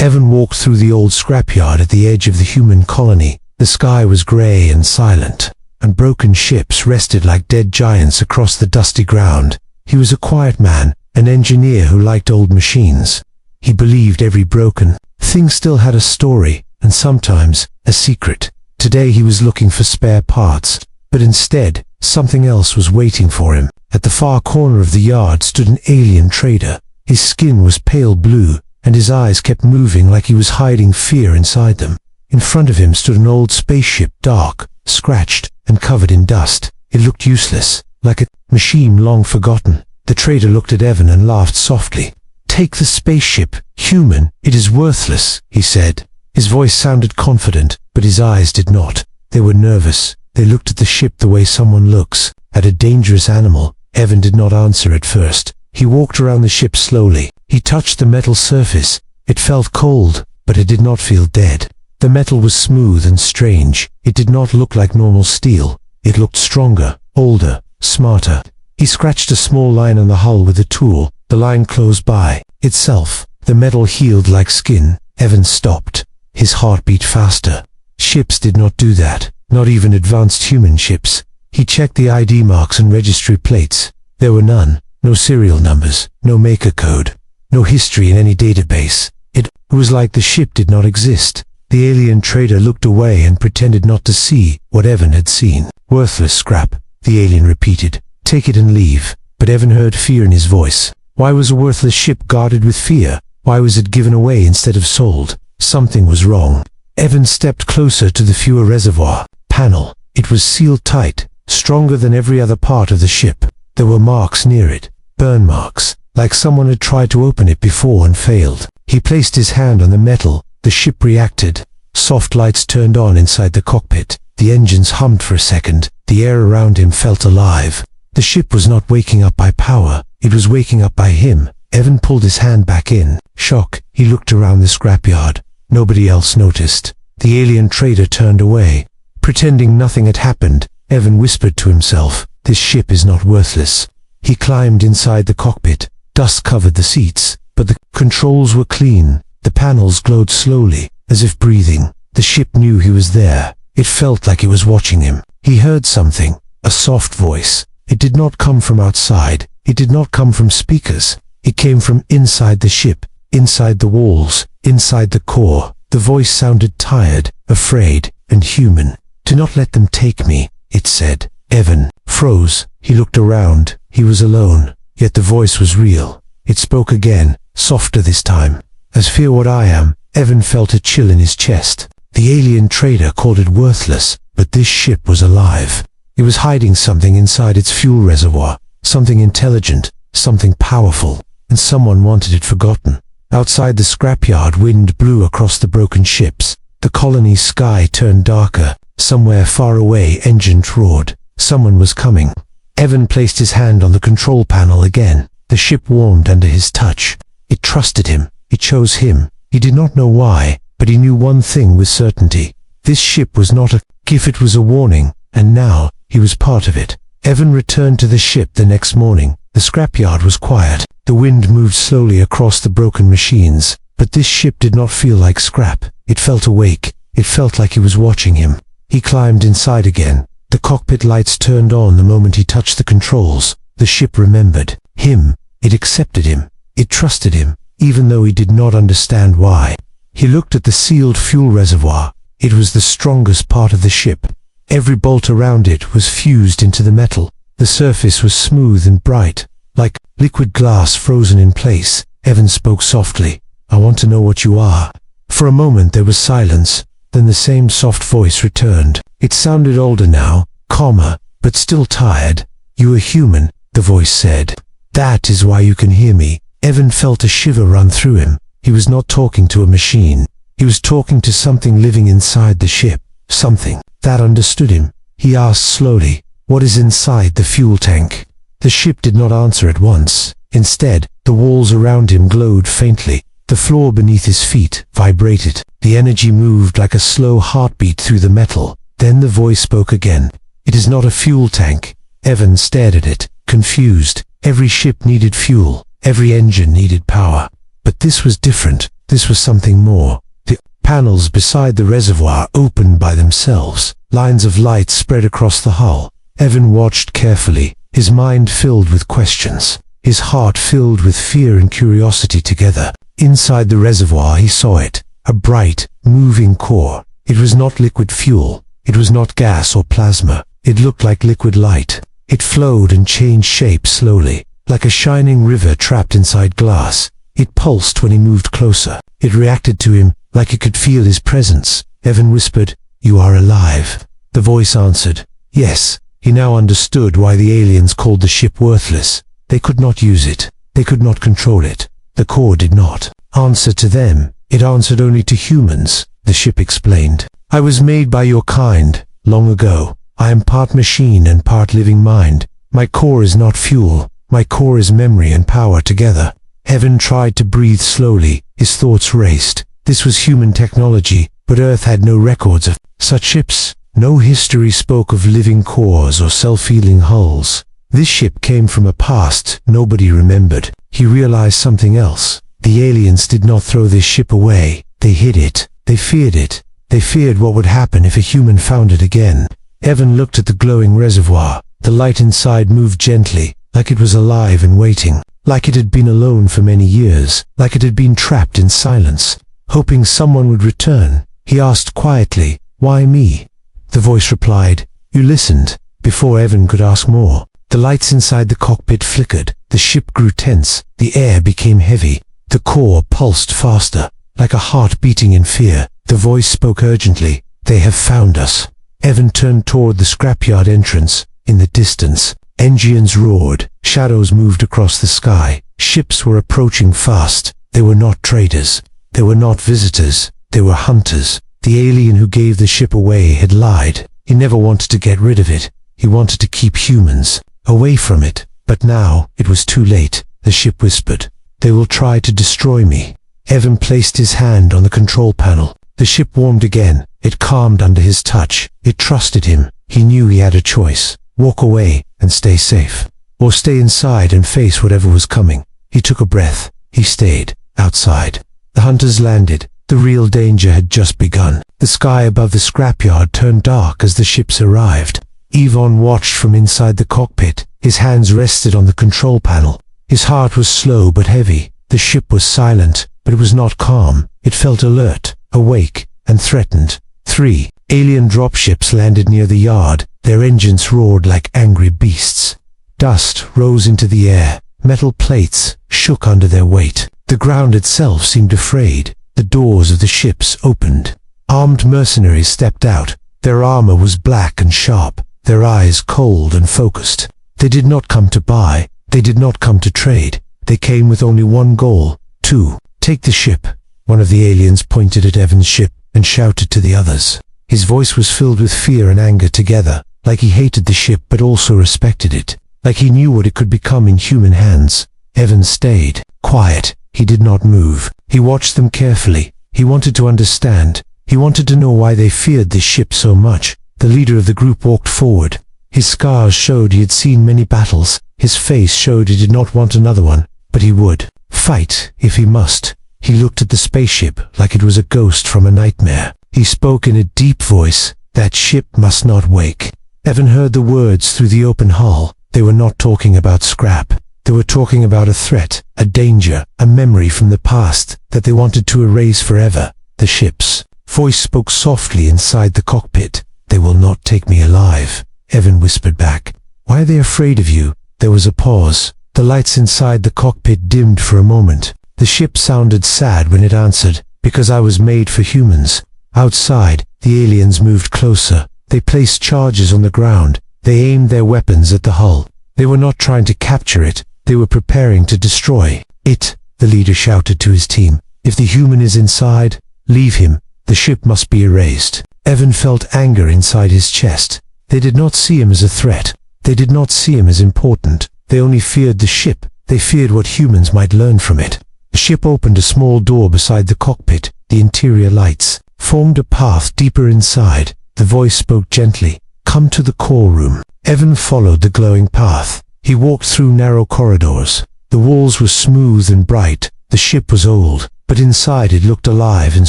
Evan walked through the old scrapyard at the edge of the human colony. The sky was grey and silent, and broken ships rested like dead giants across the dusty ground. He was a quiet man, an engineer who liked old machines. He believed every broken thing still had a story, and sometimes a secret. Today he was looking for spare parts, but instead, something else was waiting for him. At the far corner of the yard stood an alien trader. His skin was pale blue, and his eyes kept moving like he was hiding fear inside them. In front of him stood an old spaceship, dark, scratched, and covered in dust. It looked useless, like a machine long forgotten. The trader looked at Evan and laughed softly. "Take the spaceship, human. It is worthless," he said. His voice sounded confident, but his eyes did not. They were nervous. They looked at the ship the way someone looks at a dangerous animal. Evan did not answer at first. He walked around the ship slowly. He touched the metal surface. It felt cold, but it did not feel dead. The metal was smooth and strange. It did not look like normal steel. It looked stronger, older, smarter. He scratched a small line on the hull with a tool. The line closed by itself. The metal healed like skin. Evan stopped. His heart beat faster. Ships did not do that, not even advanced human ships. He checked the ID marks and registry plates. There were none. No serial numbers, no maker code, no history in any database. It was like the ship did not exist. The alien trader looked away and pretended not to see what Evan had seen. "Worthless scrap," the alien repeated. "Take it and leave." But Evan heard fear in his voice. Why was a worthless ship guarded with fear? Why was it given away instead of sold? Something was wrong. Evan stepped closer to the fuel reservoir panel. It was sealed tight, stronger than every other part of the ship. There were marks near it, burn marks, like someone had tried to open it before and failed. He placed his hand on the metal. The ship reacted. Soft lights turned on inside the cockpit. The engines hummed for a second. The air around him felt alive. The ship was not waking up by power. It was waking up by him. Evan pulled his hand back in. Shock. He looked around the scrapyard. Nobody else noticed. The alien trader turned away. Pretending nothing had happened, Evan whispered to himself, "This ship is not worthless." He climbed inside the cockpit. Dust covered the seats, but the controls were clean. The panels glowed slowly, as if breathing. The ship knew he was there. It felt like it was watching him. He heard something, a soft voice. It did not come from outside. It did not come from speakers. It came from inside the ship, inside the walls, inside the core. The voice sounded tired, afraid, and human. "Do not let them take me," it said. Evan froze. He looked around. He was alone, yet the voice was real. It spoke again, softer this time. "As fear what I am." Evan felt a chill in his chest. The alien trader called it worthless, but this ship was alive. It was hiding something inside its fuel reservoir, something intelligent, something powerful, and someone wanted it forgotten. Outside the scrapyard, wind blew across the broken ships. The colony's sky turned darker. Somewhere far away, engines roared. Someone was coming. Evan placed his hand on the control panel again. The ship warmed under his touch. It trusted him. It chose him. He did not know why, but he knew one thing with certainty. This ship was not a gift, it was a warning, and now he was part of it. Evan returned to the ship the next morning. The scrapyard was quiet. The wind moved slowly across the broken machines, but this ship did not feel like scrap. It felt awake. It felt like he was watching him. He climbed inside again. The cockpit lights turned on the moment he touched the controls. The ship remembered him. It accepted him. It trusted him, even though he did not understand why. He looked at the sealed fuel reservoir. It was the strongest part of the ship. Every bolt around it was fused into the metal. The surface was smooth and bright, like liquid glass frozen in place. Evan spoke softly. "I want to know what you are." For a moment there was silence. Then the same soft voice returned. It sounded older now, calmer, but still tired. "You are human," the voice said. "That is why you can hear me." Evan felt a shiver run through him. He was not talking to a machine. He was talking to something living inside the ship, something that understood him. He asked slowly, "What is inside the fuel tank?" The ship did not answer at once. Instead, the walls around him glowed faintly. The floor beneath his feet vibrated. The energy moved like a slow heartbeat through the metal. Then the voice spoke again. "It is not a fuel tank." Evan stared at it, confused. Every ship needed fuel. Every engine needed power. But this was different. this was something more. The panels beside the reservoir opened by themselves. Lines of light spread across the hull. Evan watched carefully, his mind filled with questions, his heart filled with fear and curiosity together. Inside the reservoir he saw it, a bright, moving core. It was not liquid fuel. It was not gas or plasma. It looked like liquid light. It flowed and changed shape slowly, like a shining river trapped inside glass. It pulsed when he moved closer. It reacted to him, like it could feel his presence. Evan whispered, "You are alive." The voice answered, "Yes." He now understood why the aliens called the ship worthless. They could not use it. They could not control it. The core did not answer to them. It answered only to humans, the ship explained. "I was made by your kind, long ago. I am part machine and part living mind. My core is not fuel. My core is memory and power together." Evan tried to breathe slowly. His thoughts raced. This was human technology, but Earth had no records of such ships. No history spoke of living cores or self-healing hulls. This ship came from a past nobody remembered. He realized something else. The aliens did not throw this ship away. They hid it. They feared it. They feared what would happen if a human found it again. Evan looked at the glowing reservoir. The light inside moved gently, like it was alive and waiting, like it had been alone for many years, like it had been trapped in silence, hoping someone would return. He asked quietly, "Why me?" The voice replied, "You listened." Before Evan could ask more, the lights inside the cockpit flickered. The ship grew tense. The air became heavy. The core pulsed faster, like a heart beating in fear. The voice spoke urgently, "They have found us." Evan turned toward the scrapyard entrance. In the distance, engines roared. Shadows moved across the sky. Ships were approaching fast. They were not traders. They were not visitors. They were hunters. The alien who gave the ship away had lied. He never wanted to get rid of it. He wanted to keep humans away from it. But now it was too late. The ship whispered, "They will try to destroy me." Evan placed his hand on the control panel. The ship warmed again. It calmed under his touch. It trusted him. He knew he had a choice. Walk away and stay safe, or stay inside and face whatever was coming. He took a breath. He stayed outside. The hunters landed. The real danger had just begun. The sky above the scrapyard turned dark as the ships arrived. Yvonne watched from inside the cockpit. His hands rested on the control panel. His heart was slow but heavy. The ship was silent, but it was not calm. It felt alert, awake, and threatened. 3 alien dropships landed near the yard. Their engines roared like angry beasts. Dust rose into the air. Metal plates shook under their weight. The ground itself seemed afraid. The doors of the ships opened. Armed mercenaries stepped out. Their armor was black and sharp, their eyes cold and focused. They did not come to buy. They did not come to trade. They came with only one goal: to take the ship. One of the aliens pointed at Evan's ship and shouted to the others. His voice was filled with fear and anger together, like he hated the ship but also respected it, like he knew what it could become in human hands. Evan stayed quiet. He did not move. He watched them carefully. He wanted to understand. He wanted to know why they feared this ship so much. The leader of the group walked forward. His scars showed he had seen many battles. His face showed he did not want another one, but he would fight if he must. He looked at the spaceship like it was a ghost from a nightmare. He spoke in a deep voice, "That ship must not wake." Evan heard the words through the open hull. They were not talking about scrap. They were talking about a threat, a danger, a memory from the past that they wanted to erase forever. The ship's voice spoke softly inside the cockpit. "They will not take me alive," Evan whispered back. "Why are they afraid of you?" There was a pause. The lights inside the cockpit dimmed for a moment. The ship sounded sad when it answered, "Because I was made for humans." Outside, the aliens moved closer. They placed charges on the ground. They aimed their weapons at the hull. They were not trying to capture it. They were preparing to destroy it. The leader shouted to his team, "If the human is inside, leave him. The ship must be erased." Evan felt anger inside his chest. They did not see him as a threat. They did not see him as important. They only feared the ship. They feared what humans might learn from it. The ship opened a small door beside the cockpit. The interior lights formed a path deeper inside. The voice spoke gently, "Come to the core room." Evan followed the glowing path. He walked through narrow corridors. The walls were smooth and bright. The ship was old. but inside it looked alive and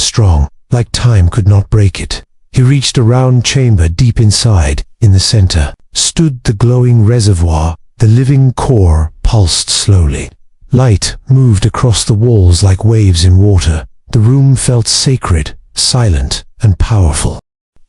strong, like time could not break it. He reached a round chamber deep inside. In the center stood the glowing reservoir. The living core pulsed slowly. Light moved across the walls like waves in water. The room felt sacred, silent, and powerful.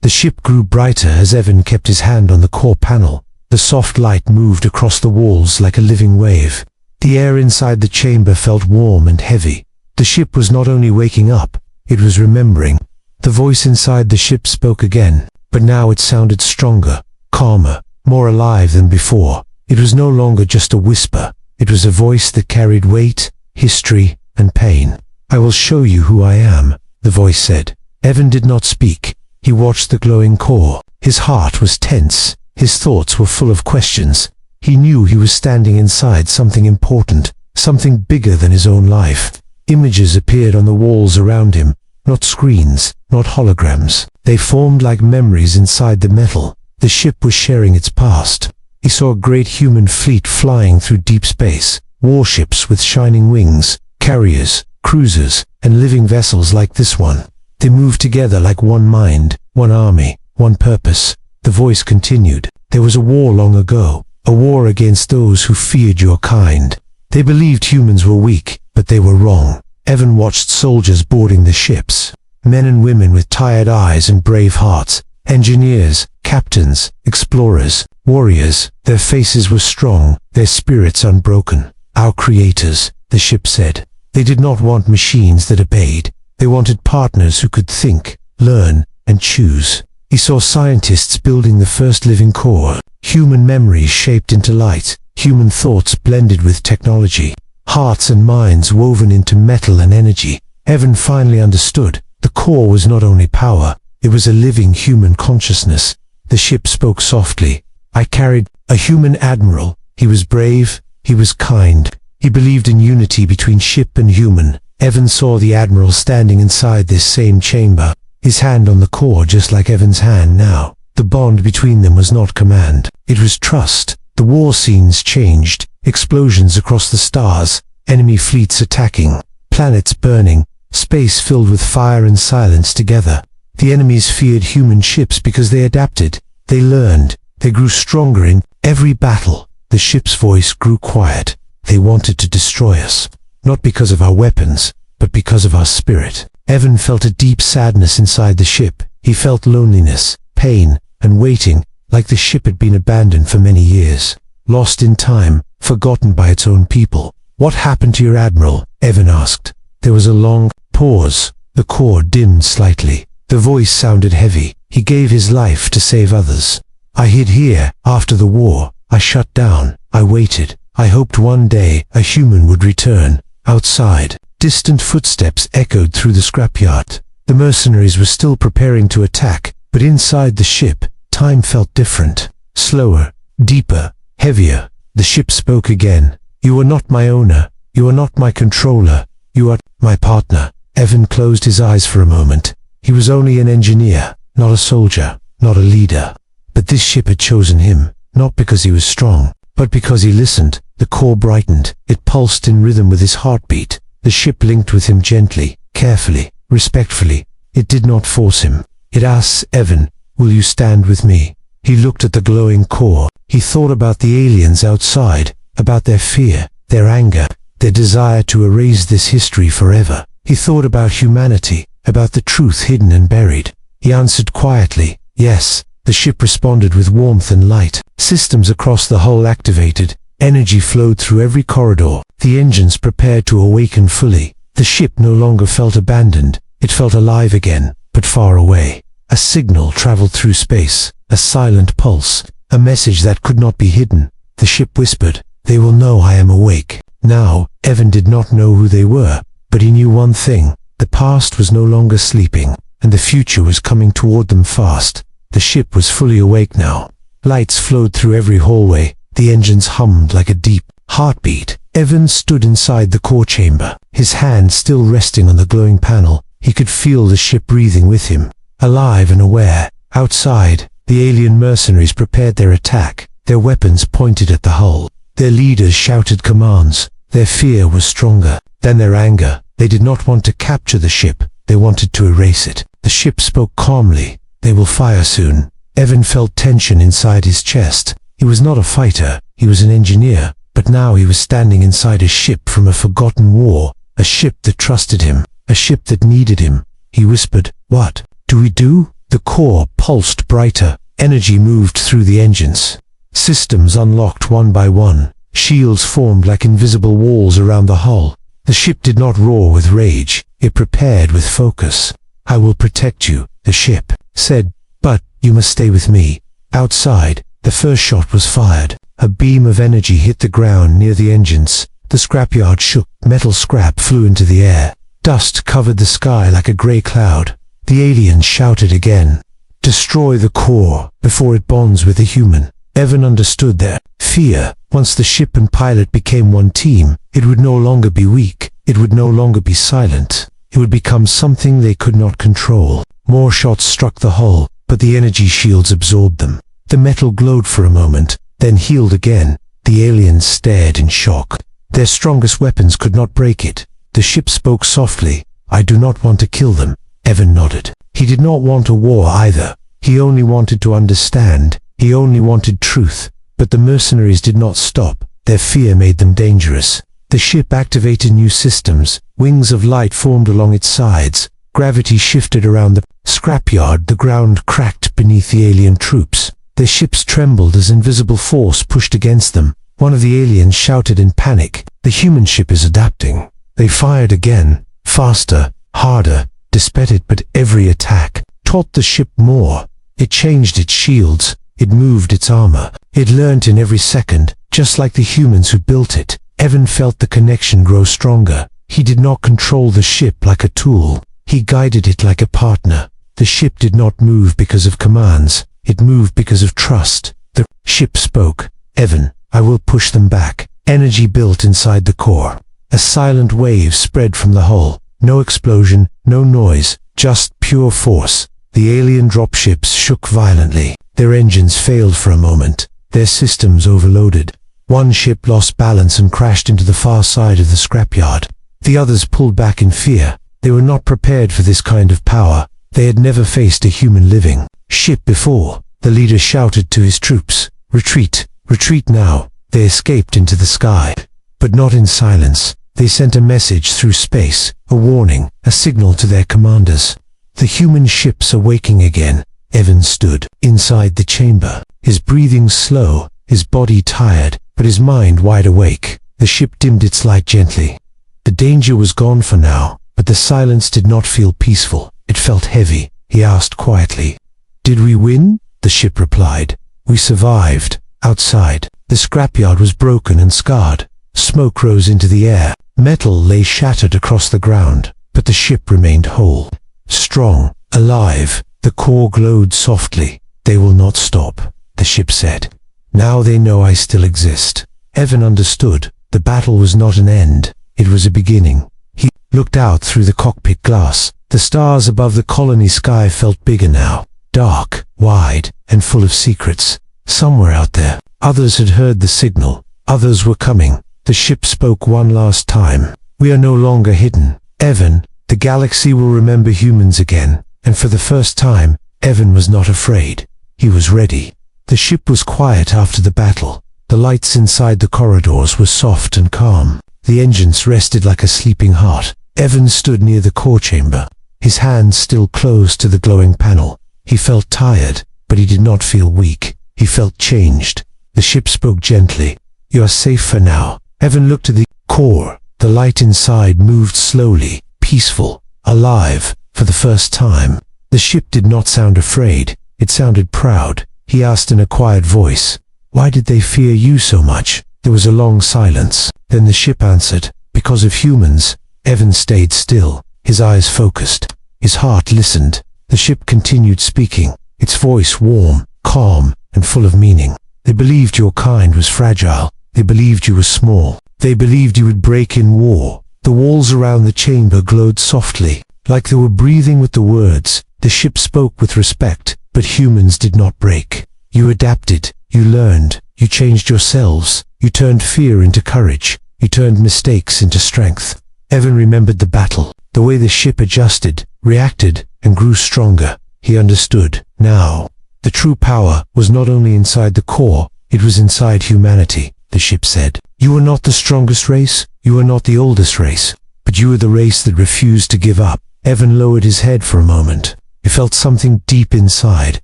The ship grew brighter as Evan kept his hand on the core panel. The soft light moved across the walls like a living wave. The air inside the chamber felt warm and heavy. The ship was not only waking up, it was remembering. The voice inside the ship spoke again, but now it sounded stronger, calmer, more alive than before. It was no longer just a whisper. It was a voice that carried weight, history, and pain. "I will show you who I am," the voice said. Evan did not speak. He watched the glowing core. His heart was tense. His thoughts were full of questions. He knew he was standing inside something important, something bigger than his own life. Images appeared on the walls around him, not screens, not holograms. They formed like memories inside the metal. The ship was sharing its past. He saw a great human fleet flying through deep space, warships with shining wings, carriers, cruisers, and living vessels like this one. They moved together like one mind, one army, one purpose. The voice continued. "There was a war long ago, a war against those who feared your kind. They believed humans were weak, but they were wrong." Evan watched soldiers boarding the ships, men and women with tired eyes and brave hearts, engineers, captains, explorers, warriors. Their faces were strong, their spirits unbroken. "Our creators," the ship said. They did not want machines that obeyed. They wanted partners who could think, learn, and choose. He saw scientists building the first living core, human memories shaped into light, human thoughts blended with technology, hearts and minds woven into metal and energy. Evan finally understood. The core was not only power, it was a living human consciousness. The ship spoke softly. "I carried a human admiral. He was brave, he was kind. He believed in unity between ship and human." Evan saw the admiral standing inside this same chamber, his hand on the core just like Evan's hand now. The bond between them was not command, it was trust. The war scenes changed, explosions across the stars, enemy fleets attacking, planets burning, space filled with fire and silence together. The enemies feared human ships because they adapted, they learned, they grew stronger in every battle. The ship's voice grew quiet. "They wanted to destroy us. Not because of our weapons, but because of our spirit." Evan felt a deep sadness inside the ship. He felt loneliness, pain, and waiting, like the ship had been abandoned for many years. Lost in time, forgotten by its own people. "What happened to your admiral?" Evan asked. There was a long pause. The core dimmed slightly. The voice sounded heavy. "He gave his life to save others. I hid here after the war. I shut down. I waited. I hoped one day a human would return." Outside, distant footsteps echoed through the scrapyard. The mercenaries were still preparing to attack, but inside the ship, time felt different. Slower, deeper, heavier. The ship spoke again. "You are not my owner. You are not my controller. You are my partner." Evan closed his eyes for a moment. He was only an engineer, not a soldier, not a leader. But this ship had chosen him, not because he was strong, but because he listened. The core brightened. It pulsed in rhythm with his heartbeat. The ship linked with him gently, carefully, respectfully. It did not force him. It asked Evan, "Will you stand with me?" He looked at the glowing core. He thought about the aliens outside, about their fear, their anger, their desire to erase this history forever. He thought about humanity, about the truth hidden and buried. He answered quietly, "Yes." The ship responded with warmth and light. Systems across the hull activated. Energy flowed through every corridor. The engines prepared to awaken fully. The ship no longer felt abandoned. It felt alive again, but far away. A signal traveled through space, a silent pulse, a message that could not be hidden. The ship whispered, "They will know I am awake." Now, Evan did not know who they were, but he knew one thing. The past was no longer sleeping, and the future was coming toward them fast. The ship was fully awake now. Lights flowed through every hallway. The engines hummed like a deep heartbeat. Evan stood inside the core chamber, his hand still resting on the glowing panel. He could feel the ship breathing with him, alive and aware. Outside, the alien mercenaries prepared their attack, their weapons pointed at the hull. Their leaders shouted commands. Their fear was stronger than their anger. They did not want to capture the ship, they wanted to erase it. The ship spoke calmly. They will fire soon. Evan felt tension inside his chest. He was not a fighter, he was an engineer, but now he was standing inside a ship from a forgotten war, a ship that trusted him, a ship that needed him. He whispered, "What do we do?" The core pulsed brighter. Energy moved through the engines. Systems unlocked one by one. Shields formed like invisible walls around the hull. The ship did not roar with rage. It prepared with focus. "I will protect you," the ship said, "but you must stay with me." Outside, the first shot was fired. A beam of energy hit the ground near the engines. The scrapyard shook. Metal scrap flew into the air. Dust covered the sky like a gray cloud. The aliens shouted again, "Destroy the core before it bonds with a human." Evan understood their fear. Once the ship and pilot became one team, it would no longer be weak. It would no longer be silent. It would become something they could not control. More shots struck the hull, but the energy shields absorbed them. The metal glowed for a moment, then healed again. The aliens stared in shock. Their strongest weapons could not break it. The ship spoke softly, "I do not want to kill them." Evan nodded. He did not want a war either. He only wanted to understand. He only wanted truth. But the mercenaries did not stop. Their fear made them dangerous. The ship activated new systems. Wings of light formed along its sides. Gravity shifted around the scrapyard. The ground cracked beneath the alien troops. Their ships trembled as invisible force pushed against them. One of the aliens shouted in panic, "The human ship is adapting." They fired again, faster, harder, dispeted, but every attack taught the ship more. It changed its shields. It moved its armor. It learned in every second, just like the humans who built it. Evan felt the connection grow stronger. He did not control the ship like a tool. He guided it like a partner. The ship did not move because of commands. It moved because of trust. The ship spoke, "Evan, I will push them back." Energy built inside the core. A silent wave spread from the hull. No explosion, no noise, just pure force. The alien dropships shook violently. Their engines failed for a moment. Their systems overloaded. One ship lost balance and crashed into the far side of the scrapyard. The others pulled back in fear. They were not prepared for this kind of power. They had never faced a human living ship before. The leader shouted to his troops, "Retreat, retreat now." They escaped into the sky, but not in silence. They sent a message through space, a warning, a signal to their commanders. The human ships are waking again. Evan stood inside the chamber, his breathing slow, his body tired, but his mind wide awake. The ship dimmed its light gently. The danger was gone for now, but the silence did not feel peaceful. It felt heavy. He asked quietly, "Did we win?" The ship replied, "We survived." Outside, the scrapyard was broken and scarred. Smoke rose into the air. Metal lay shattered across the ground, but the ship remained whole, strong, alive. The core glowed softly. "They will not stop," the ship said. "Now they know I still exist." Evan understood. The battle was not an end. It was a beginning. He looked out through the cockpit glass. The stars above the colony sky felt bigger now, dark, wide, and full of secrets. Somewhere out there, others had heard the signal. Others were coming. The ship spoke one last time. "We are no longer hidden. Evan, the galaxy will remember humans again." And for the first time, Evan was not afraid. He was ready. The ship was quiet after the battle. The lights inside the corridors were soft and calm. The engines rested like a sleeping heart. Evan stood near the core chamber, his hands still closed to the glowing panel. He felt tired, but he did not feel weak. He felt changed. The ship spoke gently, "You are safe for now." Evan looked at the core. The light inside moved slowly, peaceful, alive. For the first time, the ship did not sound afraid. It sounded proud. He asked in a quiet voice, "Why did they fear you so much?" There was a long silence. Then the ship answered, "Because of humans." Evan stayed still, his eyes focused. His heart listened. The ship continued speaking, its voice warm, calm, and full of meaning. "They believed your kind was fragile. They believed you were small. They believed you would break in war." The walls around the chamber glowed softly, like they were breathing with the words. The ship spoke with respect, but humans did not break. "You adapted, you learned, you changed yourselves, you turned fear into courage, you turned mistakes into strength." Evan remembered the battle, the way the ship adjusted, reacted, and grew stronger. He understood, now. The true power was not only inside the core, it was inside humanity, the ship said. You are not the strongest race, you are not the oldest race, but you are the race that refused to give up. Evan lowered his head for a moment. He felt something deep inside,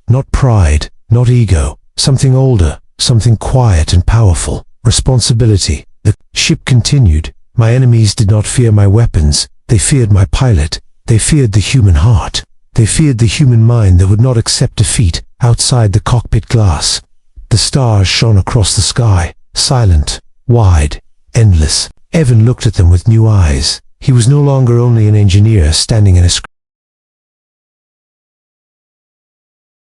not pride, not ego, something older, something quiet and powerful. Responsibility. The ship continued. My enemies did not fear my weapons, they feared my pilot, they feared the human heart. They feared the human mind that would not accept defeat outside the cockpit glass. The stars shone across the sky, silent, wide, endless. Evan looked at them with new eyes. He was no longer only an engineer standing in a